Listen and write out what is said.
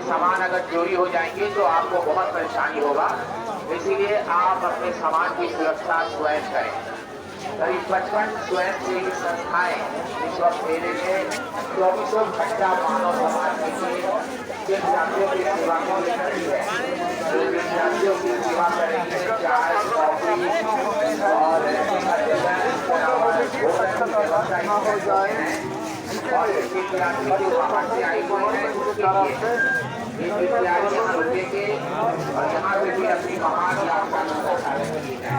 सामान अगर चोरी हो जाएंगे तो आपको बहुत परेशानी होगा, इसीलिए आप अपने सामान की सुरक्षा स्वयं करें। करीब 55 स्वयंसेवी संस्थाएं इस वक्त मेले में 24 घंटा मानव समाज के लिए विद्यार्थियों की सेवा को लेकर है। जो विद्यार्थियों की सेवा करेंगे, चाय कॉफी और और विद्यार्थी जो बाहर से आए हुए हैं ये विद्यार्थी यहाँ रुकेंगे और यहाँ पे भी अपनी महान यात्रा का साधन की है।